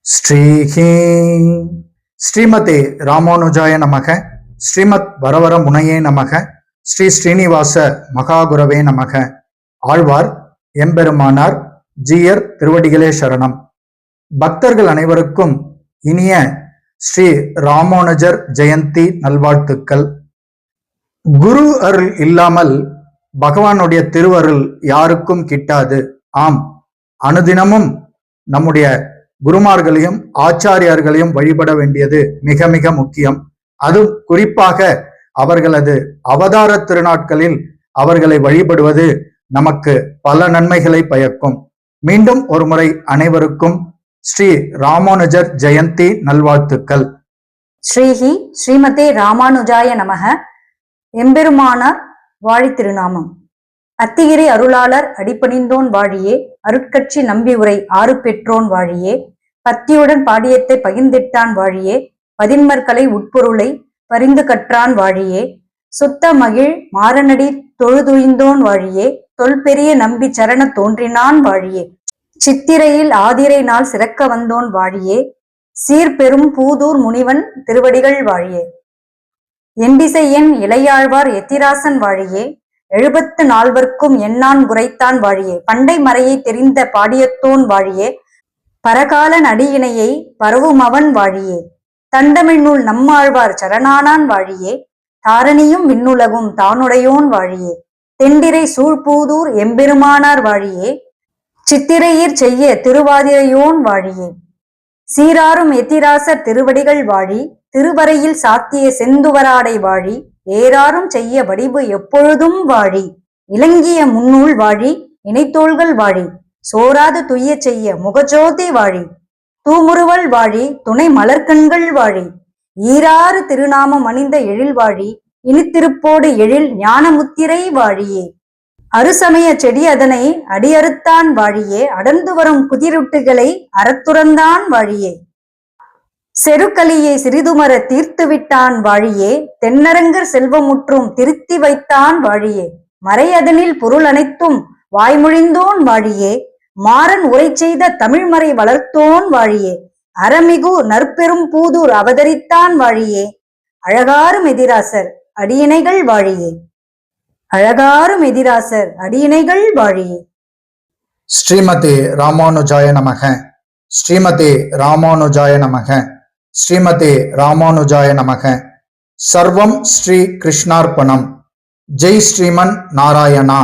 ஸ்ரீஹி ஸ்ரீமதே ராமானுஜாய நமக. ஸ்ரீமத் வரவர முனையே நமக. ஸ்ரீ ஸ்ரீனிவாச மகாகுரவே நமக. ஆழ்வார் எம்பெருமானார் ஜீயர் திருவடிகளே சரணம். பக்தர்கள் அனைவருக்கும் இனிய ஸ்ரீ ராமானுஜர் ஜெயந்தி நல்வாழ்த்துக்கள். குரு அருள் இல்லாமல் பகவானுடைய திருவருள் யாருக்கும் கிட்டாது. ஆம், அனுதினமும் நம்முடைய குருமார்களையும் ஆச்சாரியார்களையும் வழிபட வேண்டியது மிக மிக முக்கியம். அதுவும் குறிப்பாக அவர்களது அவதார திருநாட்களில் அவர்களை வழிபடுவது நமக்கு பல நன்மைகளை பயக்கும். மீண்டும் ஒரு முறை அனைவருக்கும் ஸ்ரீ ராமானுஜர் ஜெயந்தி நல்வாழ்த்துக்கள். ஸ்ரீஹி ஸ்ரீமதே ராமானுஜாய நமக. எம்பெருமானார் வாழி திருநாமம். அத்திகிரி அருளாளர் அடிபணிந்தோன் வாழியே, அருட்கட்சி நம்பி உரை ஆறு பெற்றோன் வாழியே, பத்தியுடன் பாடியத்தை பகிர்ந்திட்டான் வாழியே, பதின்மர்களை உட்பொருளை பரிந்து கற்றான் வாழியே, சுத்த மகிழ் மாறனடி தொழுதுழிந்தோன் வாழியே, தொல்பெரிய நம்பி சரண தோன்றினான் வாழியே, சித்திரையில் ஆதிரை நாள் சிறக்க வந்தோன் வாழியே, சீர்பெரும் பூதூர் முனிவன் திருவடிகள் வாழியே, எண்டிசையன் இளையாழ்வார் எத்திராசன் வாழியே, 74 எண்ணான் உரைத்தான் வாழியே, பண்டை மறையை தெரிந்த பாடியத்தோன் வாழியே, பரகாலன் அடியினையை பரவுமவன் வாழியே, தண்டமிழ் நூல் நம்மாழ்வார் சரணானான் வாழியே, தாரணியும் விண்ணுலகும் தானுடையோன் வாழியே, தெண்டிரை சூழ்பூதூர் எம்பெருமானார் வாழியே, சித்திரையீர் செய்ய திருவாதிரையோன் வாழியே, சீராரும் எத்திராசர் திருவடிகள் வாழி, திருவரையில் சாத்திய செந்துவராடை வாழி, ஏறாரும் செய்ய வடிவு எப்பொழுதும் வாழி, இலங்கிய முன்னூல் வாழி, இணைத்தோள்கள் வாழி, சோராது துய்ய செய்ய முகஜோதி வாழி, தூமுறுவல் வாழி, துணை மலர்கண்கள் வாழி, ஈராறு திருநாமம் அணிந்த எழில் வாழி, இனித்திருப்போடு எழில் ஞானமுத்திரை வாழியே, அருசமய செடி அதனை அடியறுத்தான் வாழியே, அடர்ந்து வரும் குதிருட்டுகளை அறத்துறந்தான் வாழியே, செருக்கலியை சிறிதுமர தீர்த்து விட்டான் வாழியே, தென்னரங்கர் செல்வமுற்றும் திருத்தி வைத்தான் வாழியே, மறையதனில் பொருள் அனைத்தும் வாய்மொழிந்தோன் வாழியே, மாறன் உரை செய்த தமிழ்மறை வளர்த்தோன் வாழியே, அறமிகு நற்பெரும் பூதூர் அவதரித்தான் வாழியே, அழகாரும் எதிராசர் அடியினைகள் வாழியே, அழகாரும் எதிராசர் அடியினைகள் வாழியே. ஸ்ரீமதே ராமானுஜாய நமக. ஸ்ரீமதே ராமானுஜாய நமக. ஸ்ரீமதே ராமானுஜாய நமக. சர்வம் ஸ்ரீ கிருஷ்ணார்ப்பணம். ஜெய் ஸ்ரீமன் நாராயணா.